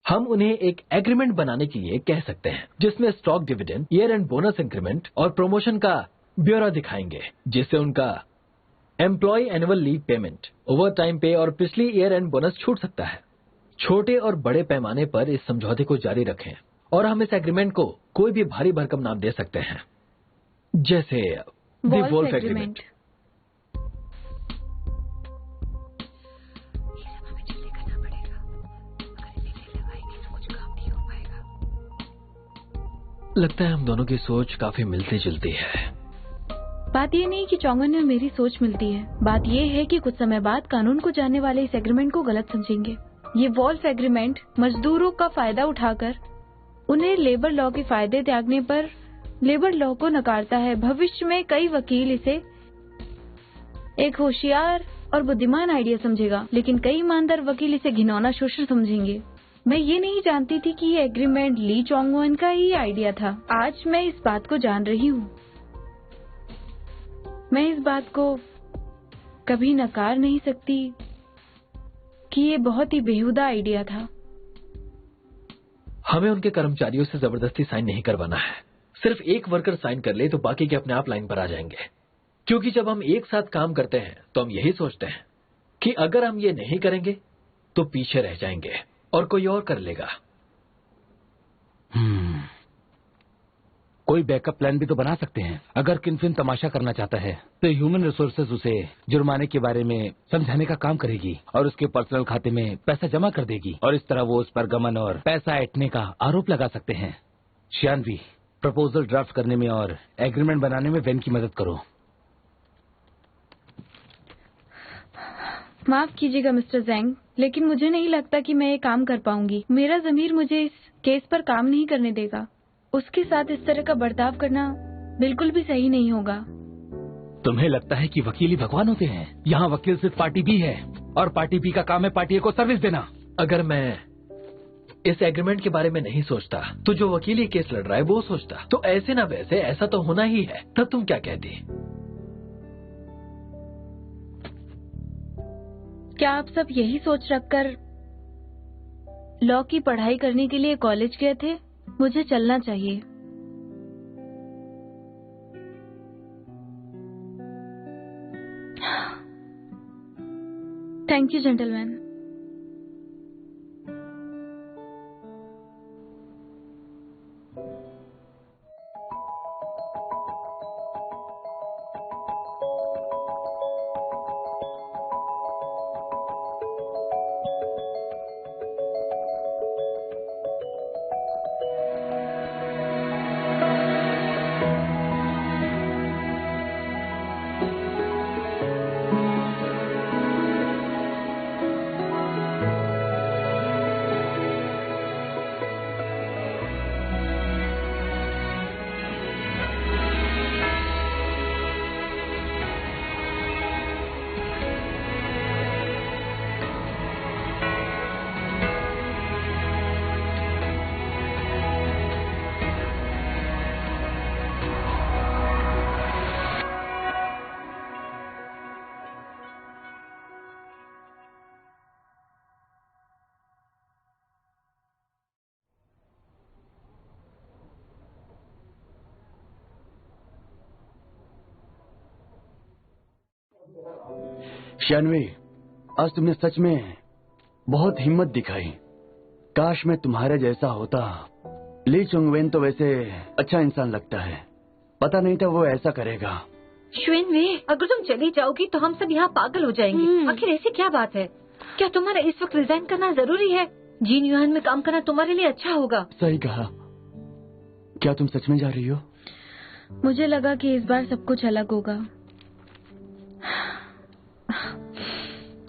हम उन्हें एक एग्रीमेंट बनाने के लिए कह सकते हैं जिसमें stock dividend, year end bonus increment और प्रमोशन का ब्यौरा दिखाएंगे, जिससे उनका employ annual leave payment, overtime pay और पिछली ईयर एंड बोनस छूट सकता है। छोटे और बड़े पैमाने पर इस समझौते को जारी रखें और हम इस एग्रीमेंट को कोई भी भारी भरकम नाम दे सकते हैं, जैसे द वोल्फ एग्रीमेंट। लगता है हम दोनों की सोच काफी मिलती जुलती है। बात ये नहीं कि चौंगन में मेरी सोच मिलती है, बात ये है कि कुछ समय बाद कानून को जानने वाले इस एग्रीमेंट को गलत समझेंगे। ये वोल्फ एग्रीमेंट मजदूरों का फायदा उठाकर उन्हें लेबर लॉ के फायदे त्यागने पर लेबर लॉ को नकारता है। भविष्य में कई वकील इसे एक होशियार और बुद्धिमान आइडिया समझेगा, लेकिन कई ईमानदार वकील इसे घिनौना शोषण समझेंगे। मैं ये नहीं जानती थी कि ये एग्रीमेंट ली चोंगवन का ही आइडिया था। आज मैं इस बात को जान रही हूँ। मैं इस बात को कभी नकार नहीं सकती कि ये बहुत ही बेहुदा आइडिया था। हमें उनके कर्मचारियों से जबरदस्ती साइन नहीं करवाना है। सिर्फ एक वर्कर साइन कर ले तो बाकी के अपने आप लाइन पर आ जाएंगे। क्योंकि जब हम एक साथ काम करते हैं तो हम यही सोचते हैं कि अगर हम ये नहीं करेंगे तो पीछे रह जाएंगे और कोई और कर लेगा। कोई बैकअप प्लान भी तो बना सकते हैं। अगर किनफिन तमाशा करना चाहता है तो ह्यूमन रिसोर्सेज उसे जुर्माने के बारे में समझाने का काम करेगी और उसके पर्सनल खाते में पैसा जमा कर देगी और इस तरह वो उस पर गमन और पैसा ऐंठने का आरोप लगा सकते हैं। शियानवी, प्रपोजल ड्राफ्ट करने में और एग्रीमेंट बनाने में वेन की मदद करो। माफ कीजिएगा मिस्टर ज़ैंग, लेकिन मुझे नहीं लगता कि मैं ये काम कर पाऊंगी। मेरा ज़मीर मुझे इस केस पर काम नहीं करने देगा। उसके साथ इस तरह का बर्ताव करना बिल्कुल भी सही नहीं होगा। तुम्हें लगता है कि वकील ही भगवान होते हैं? यहाँ वकील सिर्फ पार्टी बी है और पार्टी बी का काम है पार्टी ए को सर्विस देना। अगर मैं इस एग्रीमेंट के बारे में नहीं सोचता तो जो वकील ये केस लड़ रहा है वो सोचता, तो ऐसे ना वैसे ऐसा तो होना ही है। तब तुम क्या कहती? क्या आप सब यही सोच रखकर लॉ की पढ़ाई करने के लिए कॉलेज गए थे? मुझे चलना चाहिए। Thank you gentleman. शियानवी, आज तुमने सच में बहुत हिम्मत दिखाई। काश मैं तुम्हारे जैसा होता। ली चोंगवेन तो वैसे अच्छा इंसान लगता है, पता नहीं था वो ऐसा करेगा। शियानवी, अगर तुम चली जाओगी तो हम सब यहाँ पागल हो जाएंगे। आखिर ऐसी क्या बात है? क्या तुम्हारा इस वक्त रिजाइन करना जरूरी है? जीन युआन में काम करना तुम्हारे लिए अच्छा होगा। सही कहा। क्या तुम सच में जा रही हो? मुझे लगा कि इस बार सब कुछ अलग होगा।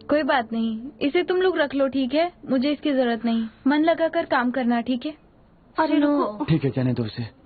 कोई बात नहीं, इसे तुम लोग रख लो, ठीक है? मुझे इसकी जरूरत नहीं। मन लगाकर काम करना, ठीक है? अरे नो। ठीक है, जाने दो उसे।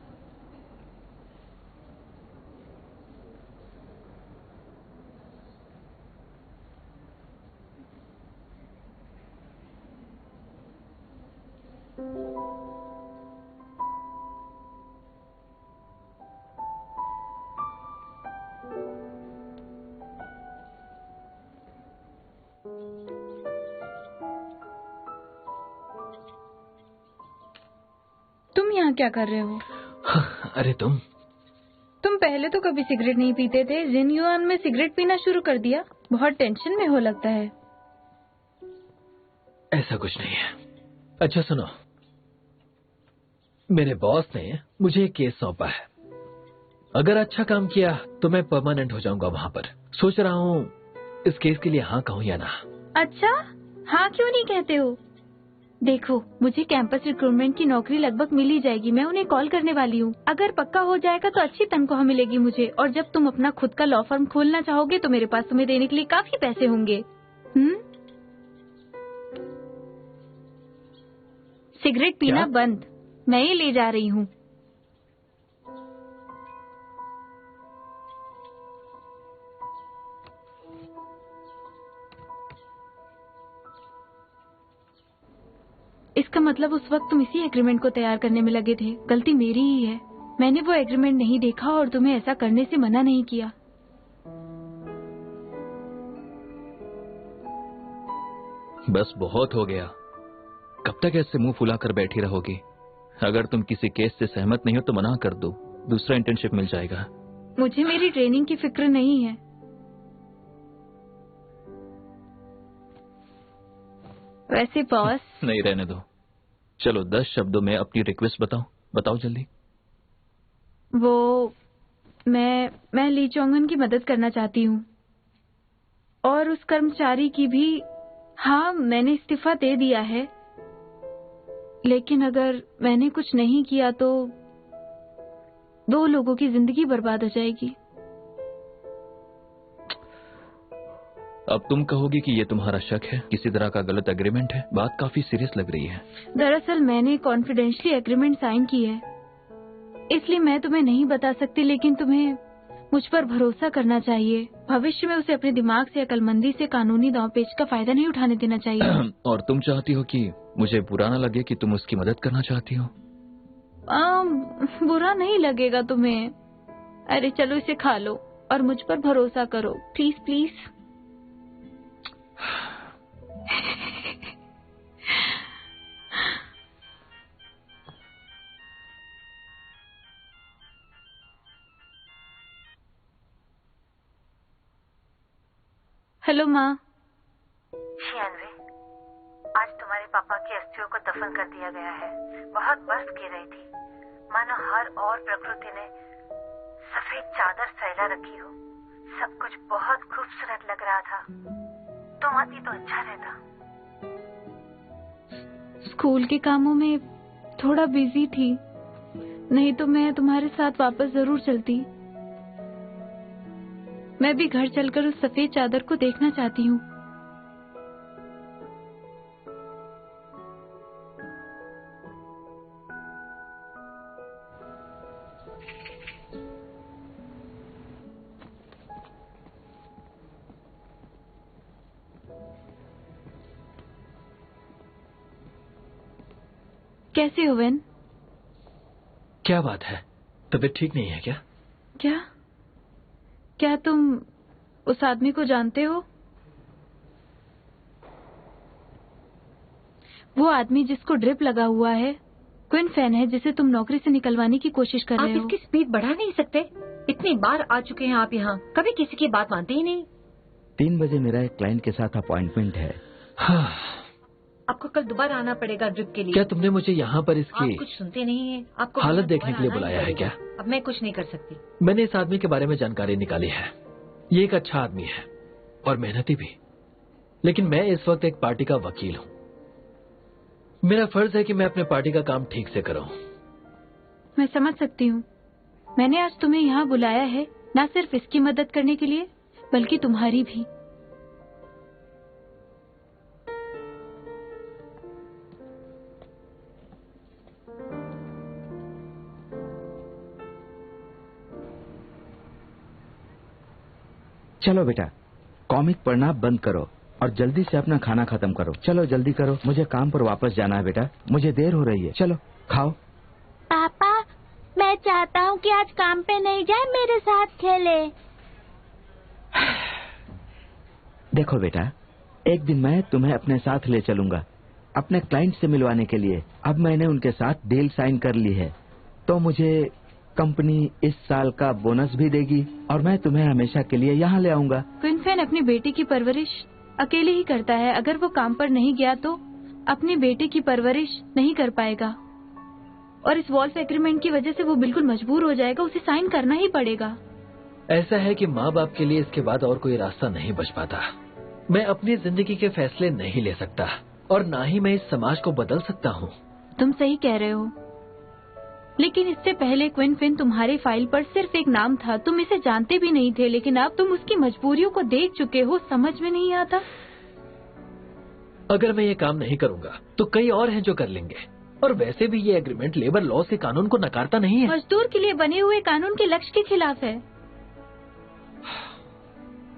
यहाँ क्या कर रहे हो? अरे तुम पहले तो कभी सिगरेट नहीं पीते थे, जिन युआन में सिगरेट पीना शुरू कर दिया। बहुत टेंशन में हो लगता है। ऐसा कुछ नहीं है। अच्छा सुनो, मेरे बॉस ने मुझे एक केस सौंपा है। अगर अच्छा काम किया तो मैं परमानेंट हो जाऊंगा वहाँ पर। सोच रहा हूँ इस केस के लिए हाँ कहूँ या ना। अच्छा, हाँ क्यों नहीं कहते हो? देखो, मुझे कैंपस रिक्रूटमेंट की नौकरी लगभग मिल ही जाएगी। मैं उन्हें कॉल करने वाली हूँ। अगर पक्का हो जाएगा तो अच्छी तनख्वाह मिलेगी मुझे, और जब तुम अपना खुद का लॉ फर्म खोलना चाहोगे तो मेरे पास तुम्हें देने के लिए काफी पैसे होंगे। सिगरेट पीना बंद, मैं ही ले जा रही हूँ। इसका मतलब उस वक्त तुम इसी एग्रीमेंट को तैयार करने में लगे थे। गलती मेरी ही है। मैंने वो एग्रीमेंट नहीं देखा और तुम्हें ऐसा करने से मना नहीं किया। बस बहुत हो गया। कब तक ऐसे मुंह फुलाकर बैठी रहोगी? अगर तुम किसी केस से सहमत नहीं हो तो मना कर दो, दूसरा इंटर्नशिप मिल जाएगा। मुझे मेरी ट्रेनिंग की फिक्र नहीं है। वैसे बॉस, नहीं, रहने दो। चलो 10 शब्दों में अपनी रिक्वेस्ट बताओ जल्दी। वो मैं ली चोंगन की मदद करना चाहती हूँ, और उस कर्मचारी की भी। हाँ, मैंने इस्तीफा दे दिया है, लेकिन अगर मैंने कुछ नहीं किया तो 2 लोगों की जिंदगी बर्बाद हो जाएगी। अब तुम कहोगी कि ये तुम्हारा शक है, किसी तरह का गलत एग्रीमेंट है। बात काफी सीरियस लग रही है। दरअसल मैंने कॉन्फिडेंशियली एग्रीमेंट साइन की है, इसलिए मैं तुम्हें नहीं बता सकती, लेकिन तुम्हें मुझ पर भरोसा करना चाहिए। भविष्य में उसे अपने दिमाग से, अक्लमंदी से कानूनी दांवपेच का फायदा नहीं उठाने देना चाहिए। और तुम चाहती हो कि मुझे बुरा ना लगे कि तुम उसकी मदद करना चाहती हो? बुरा नहीं लगेगा तुम्हें। अरे चलो इसे खा लो और मुझ पर भरोसा करो, प्लीज प्लीज। हेलो माँ। शियानवी, आज तुम्हारे पापा की अस्थियों को दफन कर दिया गया है। बहुत बर्फ गिर रही थी, मानो हर और प्रकृति ने सफेद चादर फैला रखी हो। सब कुछ बहुत खूबसूरत लग रहा था। तुम आती तो अच्छा रहता। स्कूल के कामों में थोड़ा बिजी थी, नहीं तो मैं तुम्हारे साथ वापस जरूर चलती। मैं भी घर चलकर उस सफेद चादर को देखना चाहती हूँ। कैसे हो वेन? क्या बात है, तबीयत ठीक नहीं है क्या? क्या तुम उस आदमी को जानते हो? वो आदमी जिसको ड्रिप लगा हुआ है, क्विन फैन है, जिसे तुम नौकरी से निकलवाने की कोशिश कर रहे हो। आप इसकी स्पीड बढ़ा नहीं सकते? इतनी बार आ चुके हैं आप यहाँ, कभी किसी की बात मानते ही नहीं। 3 बजे मेरा एक क्लाइंट के साथ अपॉइंटमेंट है। हाँ। आपको कल दोबारा आना पड़ेगा ड्रिप के लिए। क्या तुमने मुझे यहाँ पर आप इसकी कुछ सुनते नहीं है? आपको हालत देखने के लिए बुलाया है क्या? अब मैं कुछ नहीं कर सकती। मैंने इस आदमी के बारे में जानकारी निकाली है। ये एक अच्छा आदमी है और मेहनती भी, लेकिन मैं इस वक्त एक पार्टी का वकील हूँ। मेरा फर्ज है कि मैं अपने पार्टी का काम ठीक से करूँ। मैं समझ सकती हूँ। मैंने आज तुम्हें यहाँ बुलाया है न सिर्फ इसकी मदद करने के लिए, बल्कि तुम्हारी भी। चलो बेटा, कॉमिक पढ़ना बंद करो और जल्दी से अपना खाना खत्म करो। चलो जल्दी करो, मुझे काम पर वापस जाना है बेटा, मुझे देर हो रही है। चलो खाओ। पापा, मैं चाहता हूँ कि आज काम पे नहीं जाए, मेरे साथ खेले। देखो बेटा, एक दिन मैं तुम्हें अपने साथ ले चलूंगा, अपने क्लाइंट से मिलवाने के लिए। अब मैंने उनके साथ डील साइन कर ली है, तो मुझे कंपनी इस साल का बोनस भी देगी और मैं तुम्हें हमेशा के लिए यहाँ ले आऊंगा। क्विनफेन अपनी बेटी की परवरिश अकेले ही करता है। अगर वो काम पर नहीं गया तो अपनी बेटी की परवरिश नहीं कर पाएगा और इस वॉल्फ एग्रीमेंट की वजह से वो बिल्कुल मजबूर हो जाएगा। उसे साइन करना ही पड़ेगा। ऐसा है कि माँ बाप के लिए इसके बाद और कोई रास्ता नहीं बच पाता। मैं अपनी जिंदगी के फैसले नहीं ले सकता और ना ही मैं इस समाज को बदल सकता हूँ। तुम सही कह रहे हो, लेकिन इससे पहले क्विनफिन तुम्हारी फाइल पर सिर्फ एक नाम था। तुम इसे जानते भी नहीं थे, लेकिन अब तुम उसकी मजबूरियों को देख चुके हो। समझ में नहीं आता। अगर मैं ये काम नहीं करूंगा तो कई और हैं जो कर लेंगे। और वैसे भी ये एग्रीमेंट लेबर लॉज के कानून को नकारता नहीं है। मजदूर के लिए बने हुए कानून के लक्ष्य के खिलाफ है।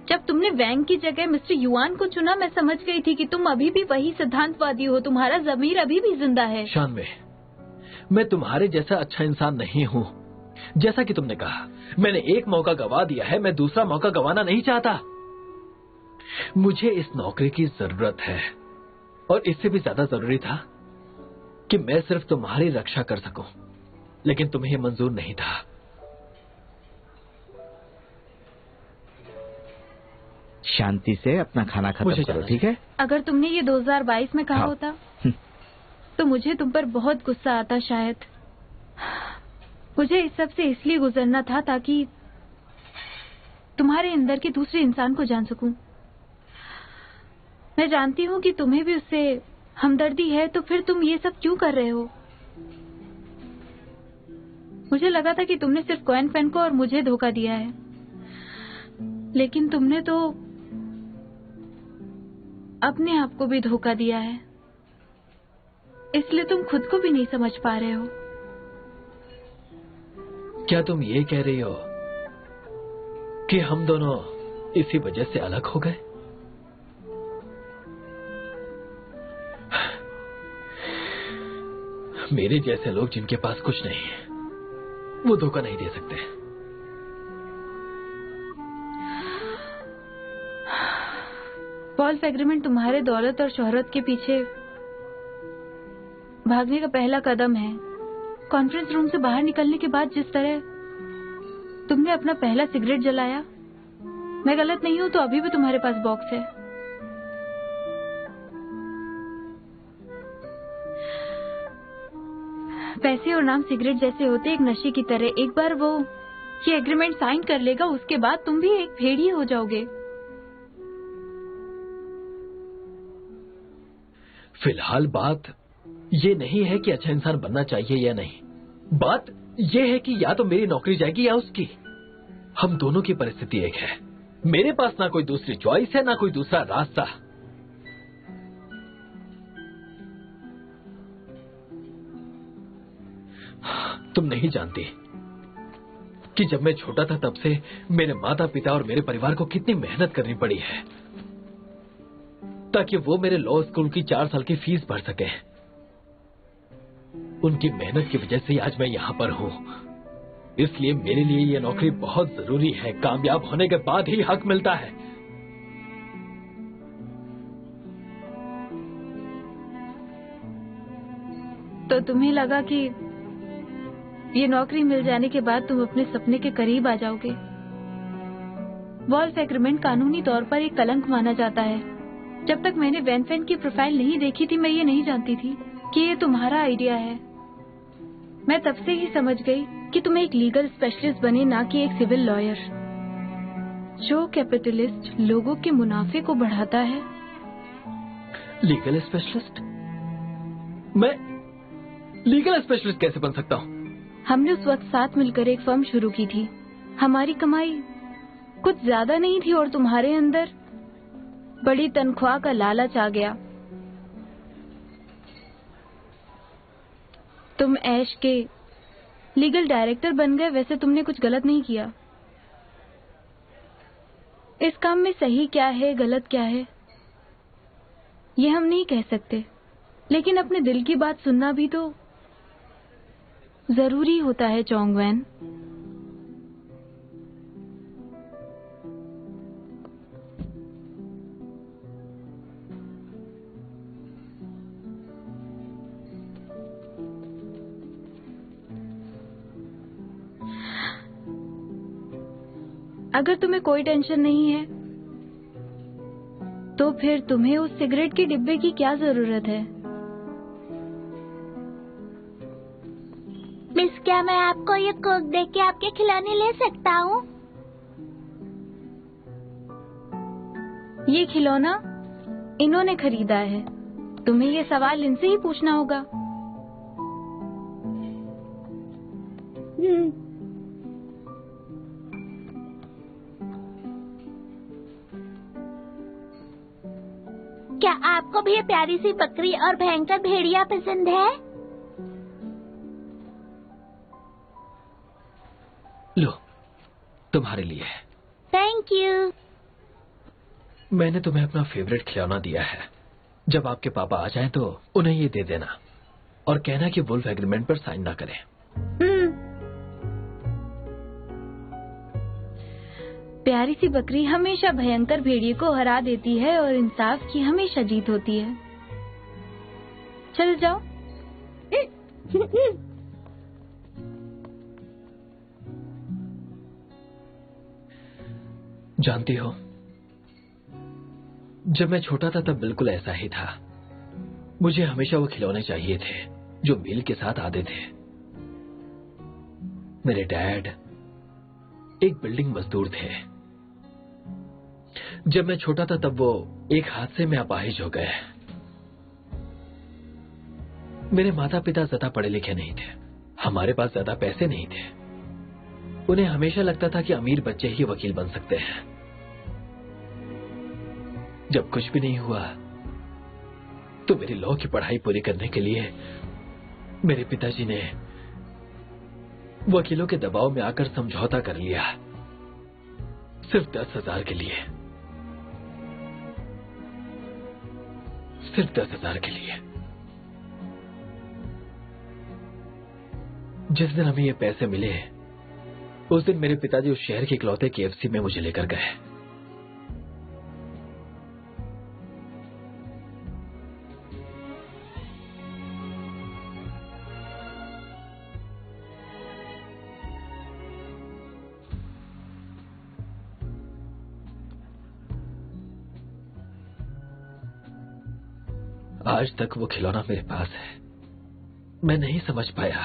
जब तुमने वैंग की जगह मिस्टर युआन को चुना, मैं समझ गई थी कि तुम अभी भी वही सिद्धांतवादी हो। तुम्हारा जमीर अभी भी जिंदा है। शानवे, मैं तुम्हारे जैसा अच्छा इंसान नहीं हूँ। जैसा कि तुमने कहा, मैंने एक मौका गवा दिया है, मैं दूसरा मौका गवाना नहीं चाहता। मुझे इस नौकरी की जरूरत है और इससे भी ज्यादा जरूरी था कि मैं सिर्फ तुम्हारी रक्षा कर सकूं, लेकिन तुम्हें यह मंजूर नहीं था। शांति से अपना खाना खत्म करो, ठीक है? अगर तुमने ये 2022 में कहा हाँ। होता तो मुझे तुम पर बहुत गुस्सा आता शायद। मुझे इस सब से इसलिए गुजरना था ताकि तुम्हारे अंदर के दूसरे इंसान को जान सकूं। मैं जानती हूँ कि तुम्हें भी उससे हमदर्दी है, तो फिर तुम ये सब क्यों कर रहे हो? मुझे लगा था कि तुमने सिर्फ क्विनफेन को और मुझे धोखा दिया है, लेकिन तुमने तो अपने आप को भी धोखा दिया है। इसलिए तुम खुद को भी नहीं समझ पा रहे हो। क्या तुम ये कह रही हो कि हम दोनों इसी वजह से अलग हो गए? मेरे जैसे लोग जिनके पास कुछ नहीं है, वो धोखा नहीं दे सकते। वॉल्फ एग्रीमेंट तुम्हारे दौलत और शोहरत के पीछे भागने का पहला कदम है। कॉन्फ्रेंस रूम से बाहर निकलने के बाद जिस तरह तुमने अपना पहला सिगरेट जलाया, मैं गलत नहीं हूं तो अभी भी तुम्हारे पास बॉक्स है। पैसे और नाम सिगरेट जैसे होते, एक नशे की तरह। एक बार वो ये एग्रीमेंट साइन कर लेगा, उसके बाद तुम भी एक भेड़िए हो जाओगे। फिलहाल बात ये नहीं है कि अच्छा इंसान बनना चाहिए या नहीं। बात ये है कि या तो मेरी नौकरी जाएगी या उसकी। हम दोनों की परिस्थिति एक है। मेरे पास ना कोई दूसरी चॉइस है, ना कोई दूसरा रास्ता। तुम नहीं जानती कि जब मैं छोटा था तब से मेरे माता पिता और मेरे परिवार को कितनी मेहनत करनी पड़ी है ताकि वो मेरे लॉ स्कूल की 4 साल की फीस भर सके। उनकी मेहनत की वजह से आज मैं यहाँ पर हूँ। इसलिए मेरे लिए ये नौकरी बहुत जरूरी है। कामयाब होने के बाद ही हक मिलता है। तो तुम्हें लगा कि ये नौकरी मिल जाने के बाद तुम अपने सपने के करीब आ जाओगे। वॉल्फ एग्रीमेंट कानूनी तौर पर एक कलंक माना जाता है। जब तक मैंने वैनफेन की प्रोफाइल नहीं देखी थी, मैं ये नहीं जानती थी कि ये तुम्हारा आइडिया है। मैं तब से ही समझ गई कि तुम एक लीगल स्पेशलिस्ट बने, ना कि एक सिविल लॉयर। जो कैपिटलिस्ट लोगों के मुनाफे को बढ़ाता है। Legal specialist? मैं लीगल स्पेशलिस्ट कैसे बन सकता हूँ? हमने उस वक्त साथ मिलकर एक फर्म शुरू की थी। हमारी कमाई कुछ ज्यादा नहीं थी और तुम्हारे अंदर बड़ी तनख्वाह का लालच आ गया। तुम ऐश के लीगल डायरेक्टर बन गए। वैसे तुमने कुछ गलत नहीं किया। इस काम में सही क्या है, गलत क्या है, ये हम नहीं कह सकते, लेकिन अपने दिल की बात सुनना भी तो जरूरी होता है चोंगवेन। अगर तुम्हें कोई टेंशन नहीं है तो फिर तुम्हें उस सिगरेट के डिब्बे की क्या जरूरत है? मिस, क्या मैं आपको ये कोक दे के आपके खिलौने ले सकता हूँ? ये खिलौना इन्होंने खरीदा है, तुम्हें ये सवाल इनसे ही पूछना होगा। क्या आपको भी ये प्यारी सी बकरी और भयंकर भेड़िया पसंद है? लो, तुम्हारे लिए। Thank you. मैंने तुम्हें अपना फेवरेट खिलौना दिया है। जब आपके पापा आ जाएं तो उन्हें ये दे देना और कहना कि वुल्फ एग्रीमेंट पर साइन ना करें। प्यारी सी बकरी हमेशा भयंकर भेड़िए को हरा देती है और इंसाफ की हमेशा जीत होती है। चल जाओ। जानती हो, जब मैं छोटा था तब बिल्कुल ऐसा ही था। मुझे हमेशा वो खिलौने चाहिए थे जो मील के साथ आते थे। मेरे डैड एक बिल्डिंग मजदूर थे। जब मैं छोटा था तब वो एक हादसे में अपाहिज हो गए। मेरे माता पिता ज्यादा पढ़े लिखे नहीं थे, हमारे पास ज्यादा पैसे नहीं थे। उन्हें हमेशा लगता था कि अमीर बच्चे ही वकील बन सकते हैं। जब कुछ भी नहीं हुआ तो मेरी लॉ की पढ़ाई पूरी करने के लिए मेरे पिताजी ने वकीलों के दबाव में आकर समझौता कर लिया, सिर्फ 10,000 के लिए। सिर्फ 10,000 के लिए। जिस दिन हमें ये पैसे मिले उस दिन मेरे पिताजी उस शहर के इकलौते KFC में मुझे लेकर गए। आज तक वो खिलौना मेरे पास है। मैं नहीं समझ पाया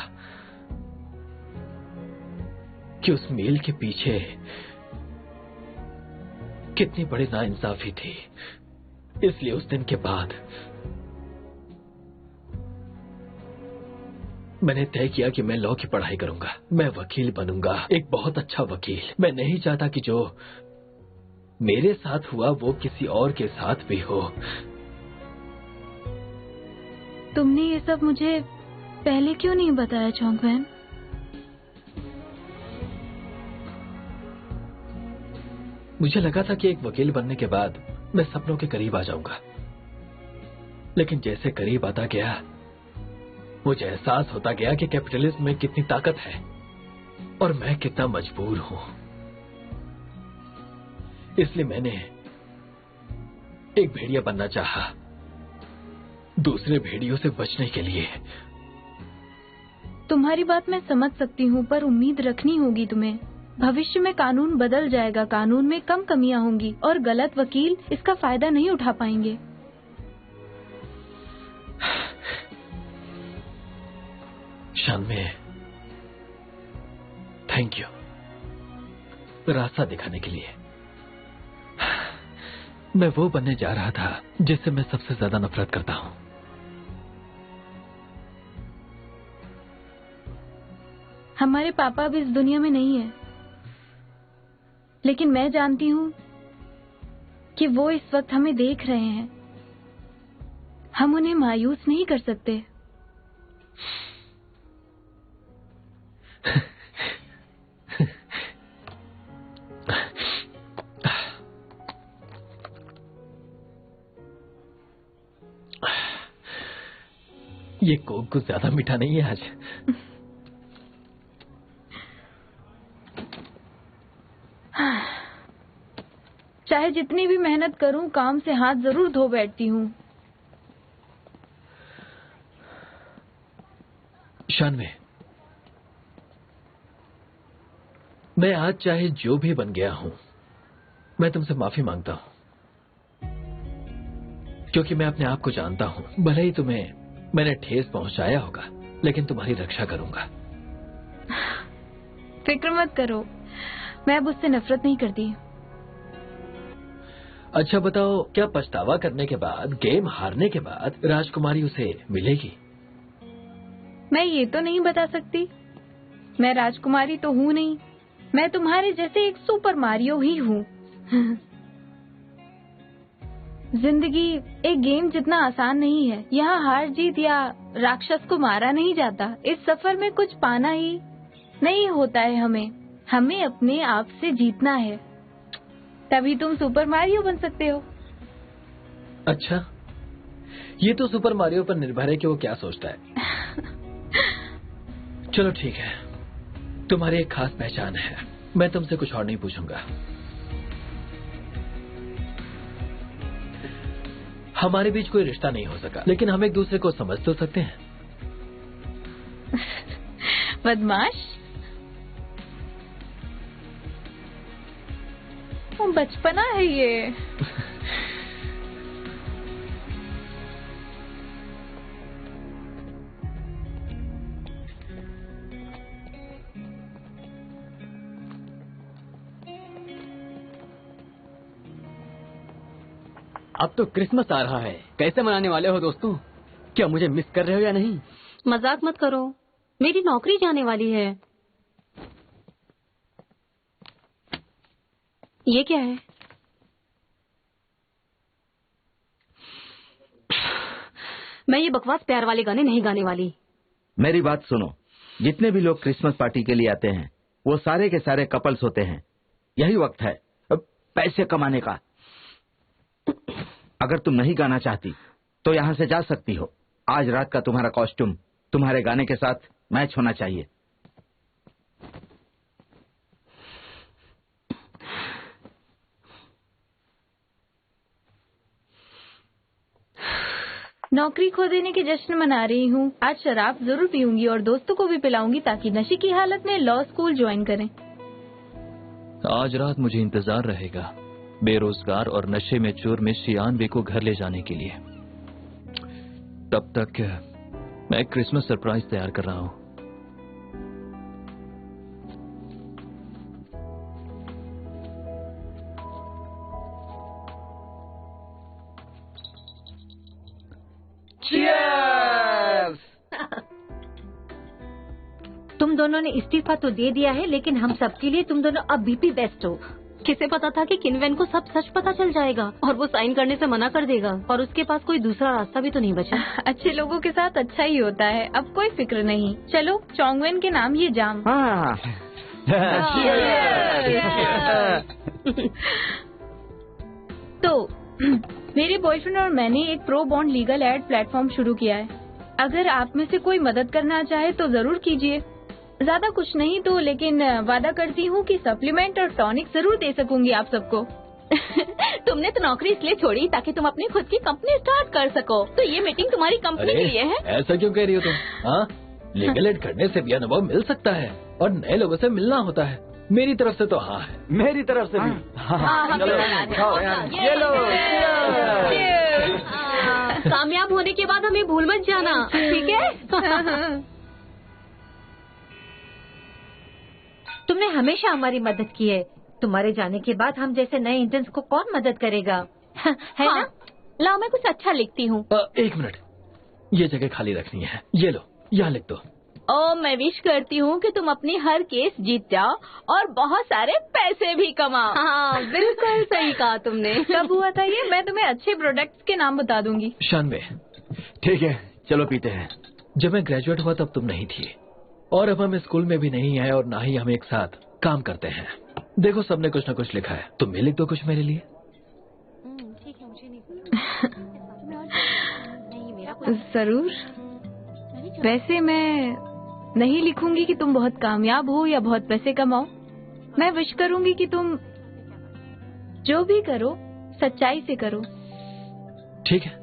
कि उस मील के पीछे कितनी बड़ी नाइंसाफी थी। इसलिए उस दिन के बाद मैंने तय किया कि मैं लॉ की पढ़ाई करूंगा। मैं वकील बनूंगा, एक बहुत अच्छा वकील। मैं नहीं चाहता कि जो मेरे साथ हुआ वो किसी और के साथ भी हो। तुमने ये सब मुझे पहले क्यों नहीं बताया चोंगवेन? मुझे लगा था कि एक वकील बनने के बाद मैं सपनों के करीब आ जाऊंगा, लेकिन जैसे करीब आता गया मुझे एहसास होता गया कि कैपिटलिज्म में कितनी ताकत है और मैं कितना मजबूर हूं। इसलिए मैंने एक भेड़िया बनना चाहा, दूसरे भेड़ियों से बचने के लिए। तुम्हारी बात मैं समझ सकती हूँ, पर उम्मीद रखनी होगी तुम्हें। भविष्य में कानून बदल जाएगा, कानून में कम कमियां होंगी और गलत वकील इसका फायदा नहीं उठा पाएंगे। शानवी, थैंक यू रास्ता दिखाने के लिए। मैं वो बनने जा रहा था जिससे मैं सबसे ज्यादा नफरत करता हूं। हमारे पापा भी इस दुनिया में नहीं है, लेकिन मैं जानती हूँ कि वो इस वक्त हमें देख रहे हैं। हम उन्हें मायूस नहीं कर सकते। ये कोक कुछ ज्यादा मीठा नहीं है आज। चाहे जितनी भी मेहनत करूं, काम से हाथ जरूर धो बैठती हूँ। शानवी, मैं आज चाहे जो भी बन गया हूं, मैं तुमसे माफी मांगता हूं, क्योंकि मैं अपने आप को जानता हूं। भले ही तुम्हें मैंने ठेस पहुंचाया होगा, लेकिन तुम्हारी रक्षा करूंगा। फिक्र मत करो, मैं अब उससे नफरत नहीं करती। अच्छा बताओ, क्या पछतावा करने के बाद, गेम हारने के बाद राजकुमारी उसे मिलेगी? मैं ये तो नहीं बता सकती। मैं राजकुमारी तो हूँ नहीं, मैं तुम्हारे जैसे एक सुपर मारियो ही हूँ। जिंदगी एक गेम जितना आसान नहीं है। यहाँ हार जीत या राक्षस को मारा नहीं जाता। इस सफर में कुछ पाना ही नहीं होता है। हमें अपने आप से जीतना है, तभी तुम सुपर मारियो बन सकते हो। अच्छा, ये तो सुपर मारियो पर निर्भर है कि वो क्या सोचता है। चलो ठीक है, तुम्हारी एक खास पहचान है। मैं तुमसे कुछ और नहीं पूछूंगा। हमारे बीच कोई रिश्ता नहीं हो सका, लेकिन हम एक दूसरे को समझ तो सकते हैं। बदमाश, बचपना है ये। अब तो क्रिसमस आ रहा है, कैसे मनाने वाले हो दोस्तों? क्या मुझे मिस कर रहे हो या नहीं? मजाक मत करो, मेरी नौकरी जाने वाली है। ये क्या है? मैं ये बकवास प्यार वाले गाने नहीं गाने वाली। मेरी बात सुनो, जितने भी लोग क्रिसमस पार्टी के लिए आते हैं वो सारे के सारे कपल्स होते हैं। यही वक्त है पैसे कमाने का। अगर तुम नहीं गाना चाहती तो यहाँ से जा सकती हो। आज रात का तुम्हारा कॉस्ट्यूम तुम्हारे गाने के साथ मैच होना चाहिए। नौकरी खो देने के जश्न मना रही हूँ। आज शराब जरूर पीऊंगी और दोस्तों को भी पिलाऊंगी ताकि नशे की हालत में लॉ स्कूल ज्वाइन करें। आज रात मुझे इंतजार रहेगा, बेरोजगार और नशे में चूर में शियानवी को घर ले जाने के लिए। तब तक मैं क्रिसमस सरप्राइज तैयार कर रहा हूँ। तुम दोनों ने इस्तीफा तो दे दिया है, लेकिन हम सबके लिए तुम दोनों अब बीपी बेस्ट हो। किसे पता था कि किनवेन को सब सच पता चल जाएगा और वो साइन करने से मना कर देगा और उसके पास कोई दूसरा रास्ता भी तो नहीं बचा। अच्छे लोगों के साथ अच्छा ही होता है। अब कोई फिक्र नहीं। चलो, चोंगवेन के नाम ये जाम। तो मेरे बॉयफ्रेंड और मैंने एक pro bond legal ad platform शुरू किया है। अगर आप में से कोई मदद करना चाहे तो जरूर कीजिए। ज्यादा कुछ नहीं तो, लेकिन वादा करती हूँ कि सप्लीमेंट और टॉनिक जरूर दे सकूंगी आप सबको। तुमने तो नौकरी इसलिए छोड़ी ताकि तुम अपनी खुद की कंपनी स्टार्ट कर सको। तो ये मीटिंग तुम्हारी कंपनी के लिए है। ऐसा क्यों कह रही हो तुम? हाँ, लीगल एड करने से भी अनुभव मिल सकता है और नए लोगों से मिलना होता है। मेरी तरफ से तो हाँ है। मेरी तरफ से भी। कामयाब होने के बाद हमें भूल मत जाना, ठीक है? तुमने हमेशा हमारी मदद की है। तुम्हारे जाने के बाद हम जैसे नए इंटर्न्स को कौन मदद करेगा? है ना? लाओ, मैं कुछ अच्छा लिखती हूँ। एक मिनट, ये जगह खाली रखनी है। ये लो, यहाँ लिख दो। मैं विश करती हूँ कि तुम अपनी हर केस जीत जाओ और बहुत सारे पैसे भी कमाओ। हाँ, बिल्कुल सही कहा तुमने। कब हुआ था ये? मैं तुम्हें अच्छे प्रोडक्ट्स के नाम बता दूंगी। शानवे, ठीक है, चलो पीते हैं। जब मैं ग्रेजुएट हुआ तब तुम नहीं थी और अब हम स्कूल में भी नहीं है और ना ही हम एक साथ काम करते हैं। देखो, सबने कुछ न कुछ लिखा है। तुम भी लिख दो कुछ मेरे लिए। ठीक है, मुझे नहीं जरूर। वैसे मैं नहीं लिखूंगी कि तुम बहुत कामयाब हो या बहुत पैसे कमाओ। मैं विश करूंगी कि तुम जो भी करो सच्चाई से करो। ठीक है।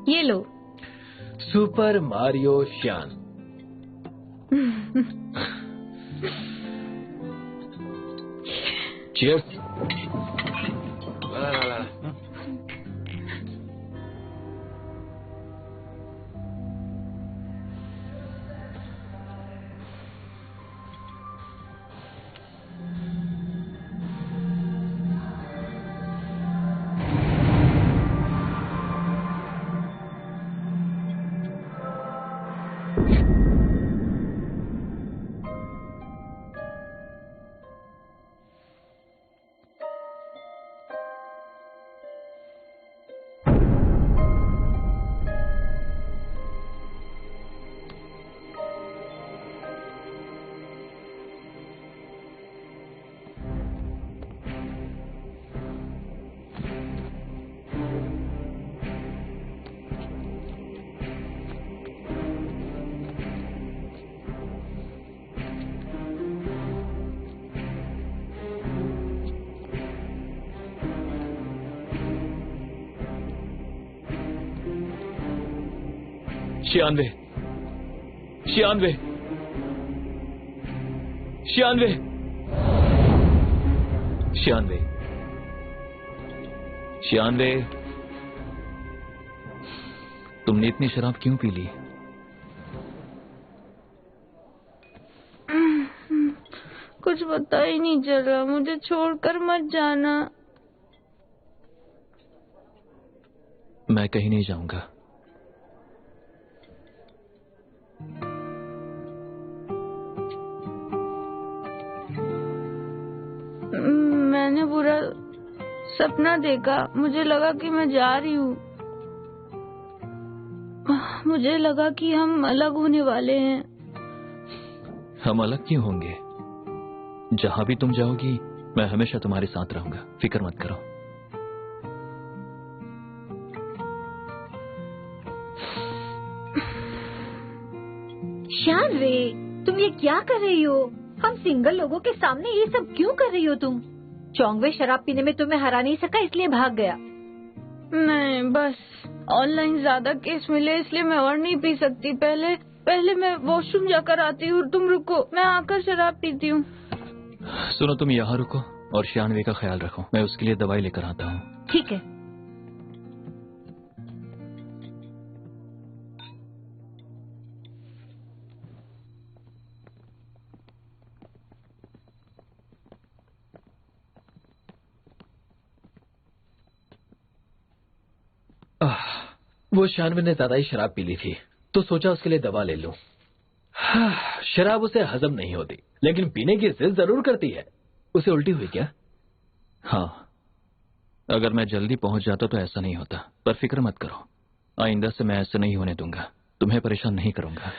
ये लो। सुपर मारियो श्यान। चीयर्स। छियानवे, छियानवे, छियानवे, छियानवे, छियानवे। तुमने इतनी शराब क्यों पी ली? कुछ पता ही नहीं चला। मुझे छोड़कर मत जाना। मैं कहीं नहीं जाऊंगा। मैंने बुरा सपना देखा। मुझे लगा कि मैं जा रही हूँ। मुझे लगा कि हम अलग होने वाले हैं। हम अलग क्यों होंगे? जहां भी तुम जाओगी मैं हमेशा तुम्हारे साथ रहूंगा। फिक्र मत करो। शानवे, तुम ये क्या कर रही हो? हम सिंगल लोगों के सामने ये सब क्यों कर रही हो तुम? चोंगवे शराब पीने में तुम्हें हरा नहीं सका इसलिए भाग गया। नहीं, बस ऑनलाइन ज्यादा केस मिले इसलिए मैं और नहीं पी सकती। पहले मैं वॉशरूम जाकर आती हूँ। तुम रुको, मैं आकर शराब पीती हूँ। सुनो, तुम यहाँ रुको और शानवे का ख्याल रखो। मैं उसके लिए दवाई लेकर आता हूँ। ठीक है। वो शानवे ने ज्यादा ही शराब पी ली थी तो सोचा उसके लिए दवा ले लूं। शराब उसे हजम नहीं होती लेकिन पीने की जिद जरूर करती है। उसे उल्टी हुई क्या? हाँ, अगर मैं जल्दी पहुंच जाता तो ऐसा नहीं होता। पर फिक्र मत करो, आइंदा से मैं ऐसा नहीं होने दूंगा। तुम्हें परेशान नहीं करूंगा।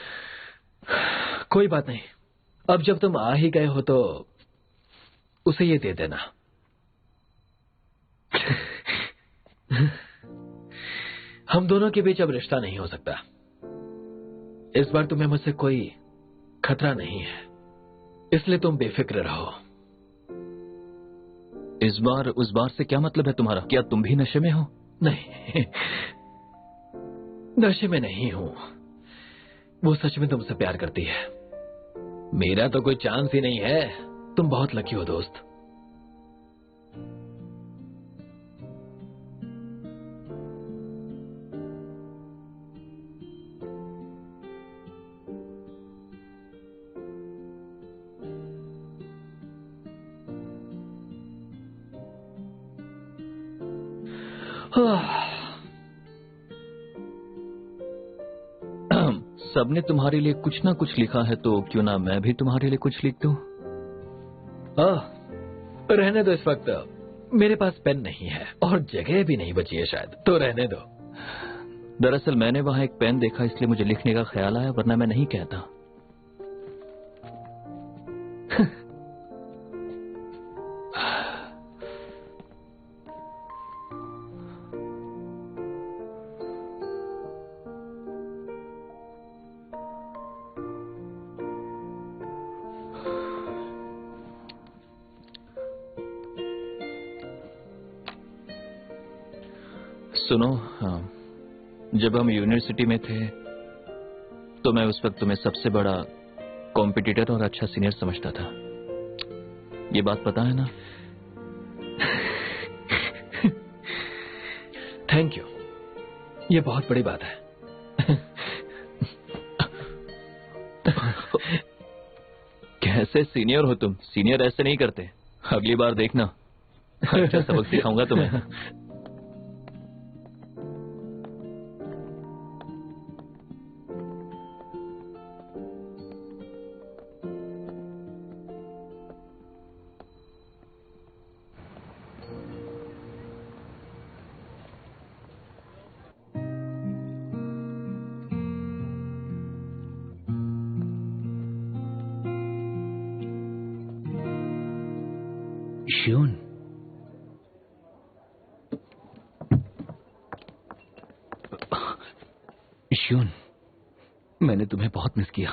कोई बात नहीं। अब जब तुम आ ही गए हो तो उसे ये दे देना। हम दोनों के बीच अब रिश्ता नहीं हो सकता। इस बार तुम्हें मुझसे कोई खतरा नहीं है, इसलिए तुम बेफिक्र रहो। इस बार उस बार से क्या मतलब है तुम्हारा? क्या तुम भी नशे में हो? नहीं, नशे में नहीं हूं। वो सच में तुमसे प्यार करती है। मेरा तो कोई चांस ही नहीं है। तुम बहुत लकी हो दोस्त। सबने तुम्हारे लिए कुछ ना कुछ लिखा है तो क्यों ना मैं भी तुम्हारे लिए कुछ लिख दूं? रहने दो। इस वक्त मेरे पास पेन नहीं है और जगह भी नहीं बची है शायद, तो रहने दो। दरअसल मैंने वहां एक पेन देखा इसलिए मुझे लिखने का ख्याल आया, वरना मैं नहीं कहता। सुनो, हाँ, जब हम यूनिवर्सिटी में थे तो मैं उस वक्त तुम्हें सबसे बड़ा कॉम्पिटिटर और अच्छा सीनियर समझता था। ये बात पता है ना? थैंक यू, ये बहुत बड़ी बात है। कैसे सीनियर हो तुम? सीनियर ऐसे नहीं करते। अगली बार देखना, अच्छा सबक सिखाऊंगा तुम्हें। श्यून, श्यून, मैंने तुम्हें बहुत मिस किया।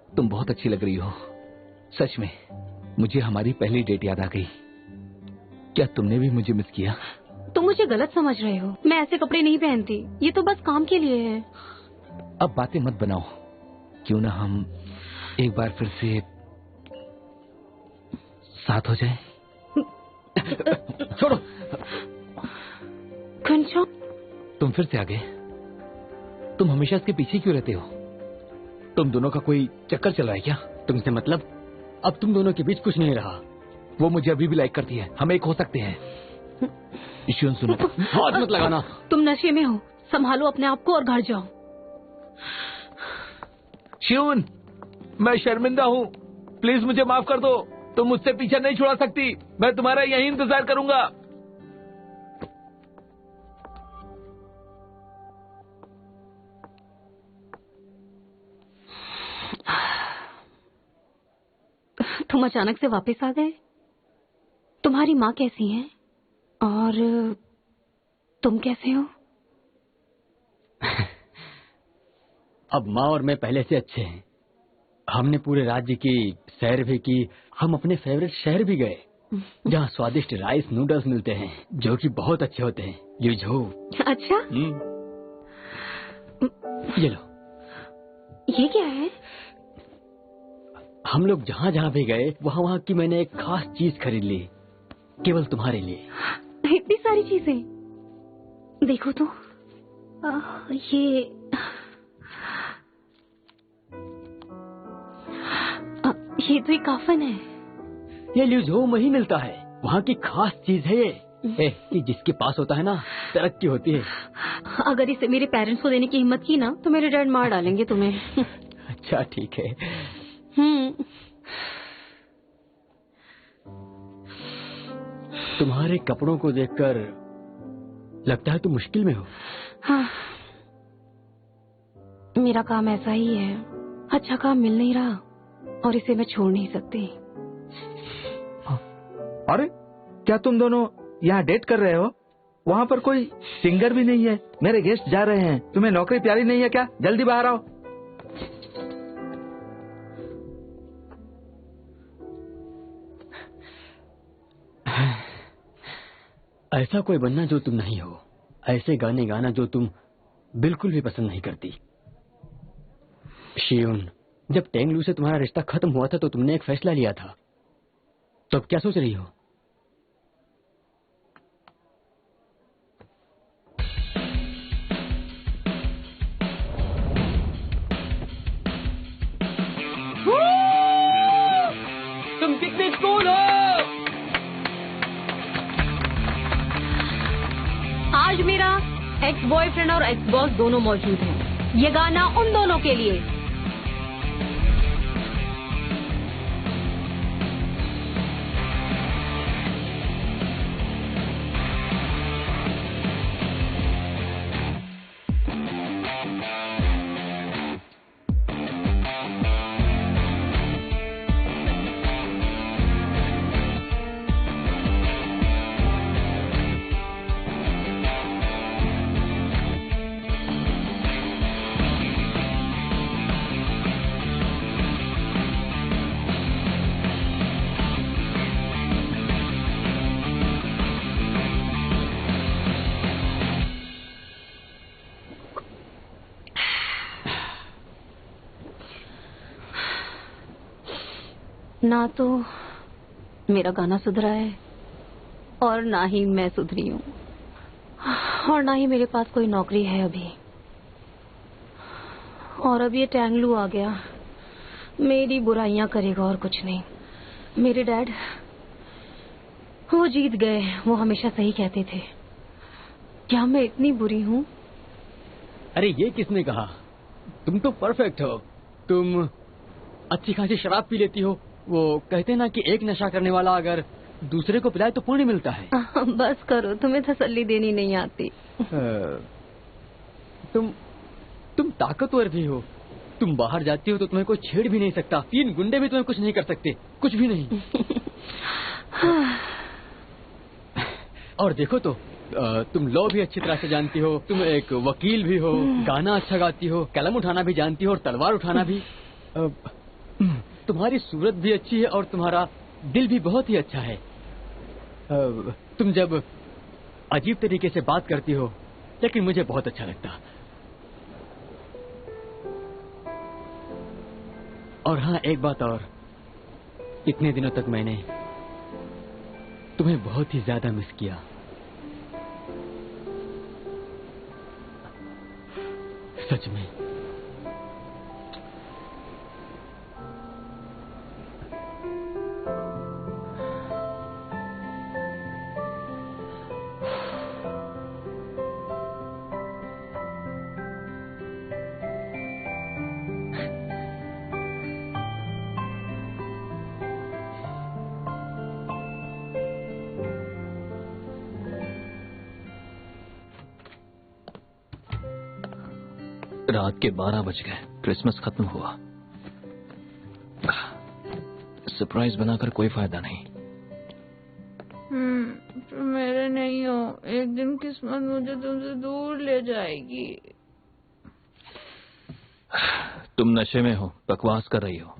तुम बहुत अच्छी लग रही हो। सच में मुझे हमारी पहली डेट याद आ गई। क्या तुमने भी मुझे मिस किया? तुम मुझे गलत समझ रहे हो। मैं ऐसे कपड़े नहीं पहनती, ये तो बस काम के लिए है। अब बातें मत बनाओ। क्यों ना हम एक बार फिर से साथ हो जाएं? छोड़ो। कंचन, तुम फिर से आ गए। तुम हमेशा इसके पीछे क्यों रहते हो? तुम दोनों का कोई चक्कर चल रहा है क्या? तुमसे मतलब? अब तुम दोनों के बीच कुछ नहीं रहा। वो मुझे अभी भी लाइक करती है। हम एक हो सकते हैं। ईश्वन सुनो, हाथ मत लगाना। तुम नशे में हो, संभालो अपने आप को और घर जाओ। श्यून, मैं शर्मिंदा हूँ। प्लीज मुझे माफ कर दो। तुम मुझसे पीछा नहीं छुड़ा सकती। मैं तुम्हारा यही इंतजार करूंगा। तुम अचानक से वापस आ गए। तुम्हारी माँ कैसी है और तुम कैसे हो? अब माँ और मैं पहले से अच्छे हैं। हमने पूरे राज्य की सैर भी की। हम अपने फेवरेट शहर भी गए जहाँ स्वादिष्ट राइस नूडल्स मिलते हैं जो कि बहुत अच्छे होते हैं। यूझो। अच्छा, ये लो। ये क्या है? हम लोग जहाँ जहाँ भी गए वहाँ वहाँ की मैंने एक खास चीज खरीद ली, केवल तुम्हारे लिए। इतनी सारी चीजें। देखो तो, ये तो एक काफन है। ये ल्यूजो में ही मिलता है। वहाँ की खास चीज है ये जिसके पास होता है ना, तरक्की होती है। अगर इसे मेरे पेरेंट्स को देने की हिम्मत की ना तो मेरे डैड मार डालेंगे तुम्हें। अच्छा ठीक है। तुम्हारे कपड़ों को देखकर लगता है तुम मुश्किल में हो। हाँ, मेरा काम ऐसा ही है। अच्छा काम मिल नहीं रहा और इसे मैं छोड़ नहीं सकती। अरे क्या तुम दोनों यहाँ डेट कर रहे हो? वहाँ पर कोई सिंगर भी नहीं है। मेरे गेस्ट जा रहे हैं। तुम्हें नौकरी प्यारी नहीं है क्या? जल्दी बाहर आओ। ऐसा कोई बनना जो तुम नहीं हो, ऐसे गाने गाना जो तुम बिल्कुल भी पसंद नहीं करती। शियून, जब टेंगलू से तुम्हारा रिश्ता खत्म हुआ था तो तुमने एक फैसला लिया था। तो अब क्या सोच रही हो? तुम कितने कूल हो। आज मेरा एक्स बॉयफ्रेंड और एक्स बॉस दोनों मौजूद हैं। ये गाना उन दोनों के लिए। ना तो मेरा गाना सुधरा है और ना ही मैं सुधरी हूँ, और ना ही मेरे पास कोई नौकरी है अभी। और अब ये टैंगलू आ गया, मेरी बुराइयां करेगा और कुछ नहीं। मेरे डैड वो जीत गए, वो हमेशा सही कहते थे। क्या मैं इतनी बुरी हूँ? अरे ये किसने कहा? तुम तो परफेक्ट हो। तुम अच्छी खासी शराब पी लेती हो। वो कहते ना कि एक नशा करने वाला अगर दूसरे को पिलाए तो पुण्य मिलता है। बस करो, तुम्हें तसल्ली देनी नहीं आती। तुम ताकतवर भी हो। तुम बाहर जाती हो तो तुम्हें कोई छेड़ भी नहीं सकता। 3 गुंडे भी तुम्हें कुछ नहीं कर सकते, कुछ भी नहीं। और देखो तो तुम लॉ भी अच्छी तरह से जानती हो, तुम एक वकील भी हो, गाना अच्छा गाती हो, कलम उठाना भी जानती हो और तलवार उठाना भी। तुम्हारी सूरत भी अच्छी है और तुम्हारा दिल भी बहुत ही अच्छा है। तुम जब अजीब तरीके से बात करती हो, लेकिन मुझे बहुत अच्छा लगता। और हाँ, एक बात और, इतने दिनों तक मैंने तुम्हें बहुत ही ज्यादा मिस किया। सच में। रात के 12 बज गए, क्रिसमस खत्म हुआ। सरप्राइज बनाकर कोई फायदा नहीं। तुम मेरे नहीं हो। एक दिन किस्मत मुझे तुमसे दूर ले जाएगी। तुम नशे में हो, बकवास कर रही हो।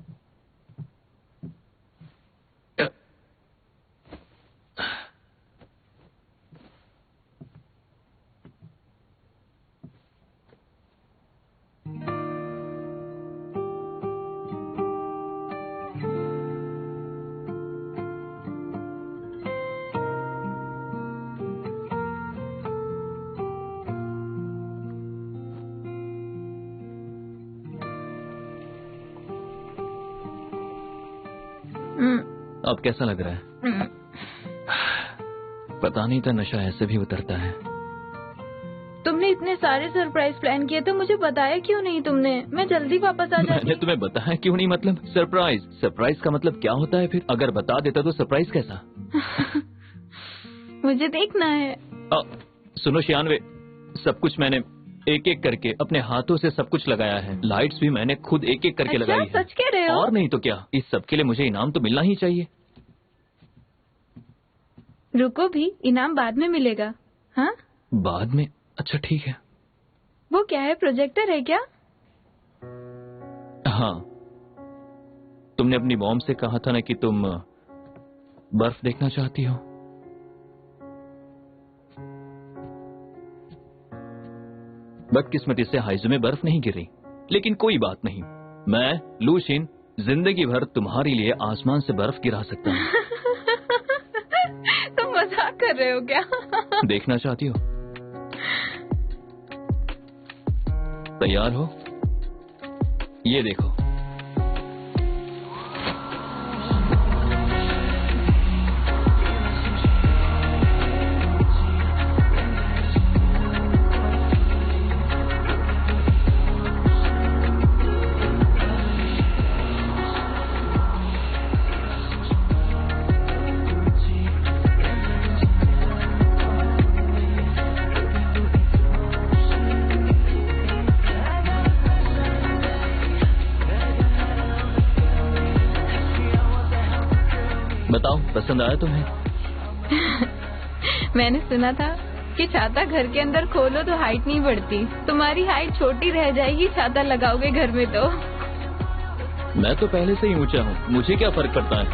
अब कैसा लग रहा है? पता नहीं था नशा ऐसे भी उतरता है। तुमने इतने सारे सरप्राइज प्लान किए थे, मुझे बताया क्यों नहीं तुमने? मैं जल्दी वापस आ जाती। मैंने तुम्हें बताया क्यों नहीं? मतलब सरप्राइज का मतलब क्या होता है फिर? अगर बता देता तो सरप्राइज कैसा? मुझे देखना है। सुनो शियानवे, सब कुछ मैंने एक एक करके अपने हाथों से सब कुछ लगाया है। लाइट्स भी मैंने खुद एक एक करके लगाई है। सच कह रहे हो? और नहीं तो क्या, इस सब के लिए मुझे इनाम तो मिलना ही चाहिए। रुको भी, इनाम बाद में मिलेगा। हाँ, बाद में? अच्छा ठीक है। वो क्या है, प्रोजेक्टर है क्या? हाँ, तुमने अपनी मॉम से कहा था ना कि तुम बर्फ देखना चाहती हो। बदकिस्मती से हाइजू में बर्फ नहीं गिरी, लेकिन कोई बात नहीं, मैं लूशिन जिंदगी भर तुम्हारे लिए आसमान से बर्फ गिरा सकता हूँ। तुम मजाक कर रहे हो क्या? देखना चाहती हो? तैयार हो? ये देखो। बताओ, पसंद आया तुम्हें? मैंने सुना था कि छाता घर के अंदर खोलो तो हाइट नहीं बढ़ती। तुम्हारी हाइट छोटी रह जाएगी छाता लगाओगे घर में तो। मैं तो पहले से ही ऊंचा हूँ, मुझे क्या फर्क पड़ता है?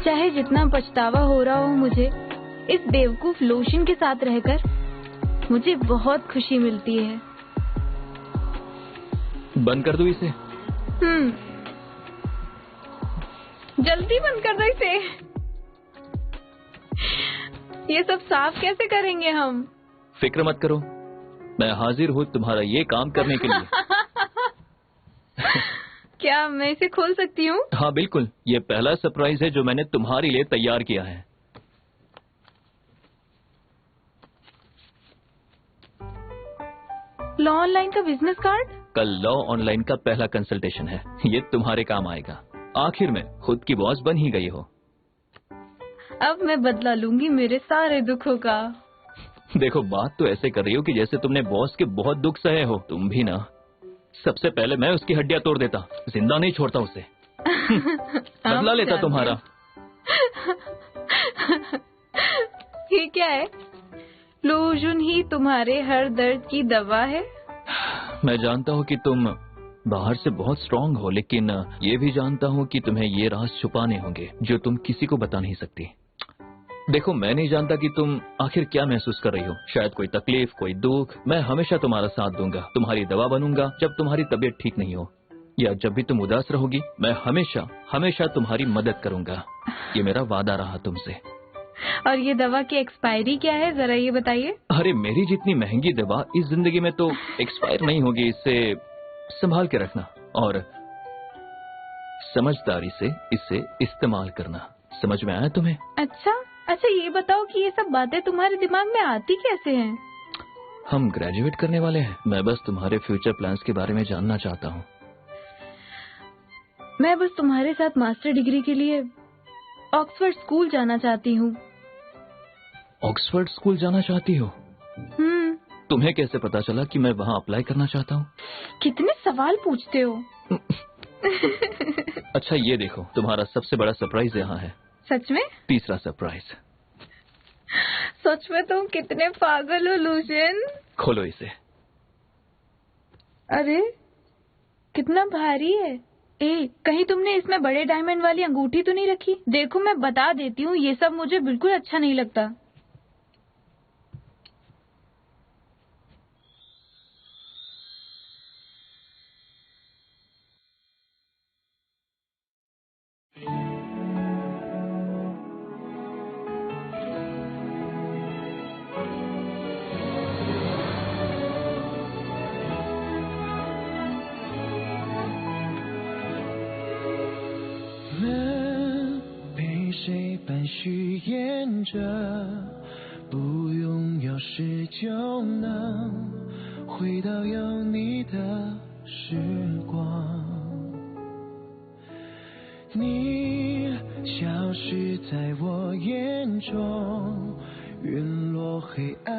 चाहे जितना पछतावा हो रहा हो मुझे, इस बेवकूफ लोशन के साथ रहकर मुझे बहुत खुशी मिलती है। बंद कर दूं इसे? जल्दी बंद कर दो इसे। ये सब साफ कैसे करेंगे हम? फिक्र मत करो, मैं हाजिर हूँ तुम्हारा ये काम करने के लिए। क्या मैं इसे खोल सकती हूँ? हाँ बिल्कुल, ये पहला सरप्राइज है जो मैंने तुम्हारे लिए तैयार किया है। लॉ ऑनलाइन का बिजनेस कार्ड? कल लॉ ऑनलाइन का पहला कंसल्टेशन है, ये तुम्हारे काम आएगा। आखिर में खुद की बॉस बन ही गई हो। अब मैं बदला लूंगी मेरे सारे दुखों का। देखो, बात तो ऐसे कर रही हो कि जैसे तुमने बॉस के बहुत दुख सहे हो। तुम भी ना। सबसे पहले मैं उसकी हड्डियां तोड़ देता, जिंदा नहीं छोड़ता उसे। बदला लेता तुम्हारा। ये क्या है? लोजुन ही तुम्हारे हर दर्द की दवा है। मैं जानता हूँ कि तुम बाहर से बहुत स्ट्रांग हो, लेकिन ये भी जानता हूँ कि तुम्हें ये राज छुपाने होंगे जो तुम किसी को बता नहीं सकती। देखो, मैं नहीं जानता कि तुम आखिर क्या महसूस कर रही हो। शायद कोई तकलीफ, कोई दुख। मैं हमेशा तुम्हारा साथ दूंगा, तुम्हारी दवा बनूंगा जब तुम्हारी तबीयत ठीक नहीं हो, या जब भी तुम उदास रहोगी। मैं हमेशा हमेशा तुम्हारी मदद करूंगा। ये मेरा वादा रहा तुमसे। और ये दवा की एक्सपायरी क्या है, जरा ये बताइए। अरे, मेरी जितनी महंगी दवा इस जिंदगी में तो एक्सपायर नहीं होगी। इसे संभाल के रखना और समझदारी से इसे इस्तेमाल करना। समझ में आया तुम्हें? अच्छा, ये बताओ कि ये सब बातें तुम्हारे दिमाग में आती कैसे हैं? हम ग्रेजुएट करने वाले हैं। मैं बस तुम्हारे फ्यूचर प्लान्स के बारे में जानना चाहता हूँ। मैं बस तुम्हारे साथ मास्टर डिग्री के लिए ऑक्सफोर्ड स्कूल जाना चाहती हूँ। ऑक्सफोर्ड स्कूल जाना चाहती हो? तुम्हें कैसे पता चला कि मैं वहाँ अप्लाई करना चाहता हूँ? कितने सवाल पूछते हो। अच्छा, ये देखो, तुम्हारा सबसे बड़ा सरप्राइज यहाँ है। सच में? तीसरा सरप्राइज। सच में तुम कितने पागल हो लूजन। खोलो इसे। अरे, कितना भारी है। कहीं तुमने इसमें बड़े डायमंड वाली अंगूठी तो नहीं रखी? देखो, मैं बता देती हूँ, ये सब मुझे बिल्कुल अच्छा नहीं लगता।许愿着，不用钥匙就能回到有你的时光。你消失在我眼中，陨落黑暗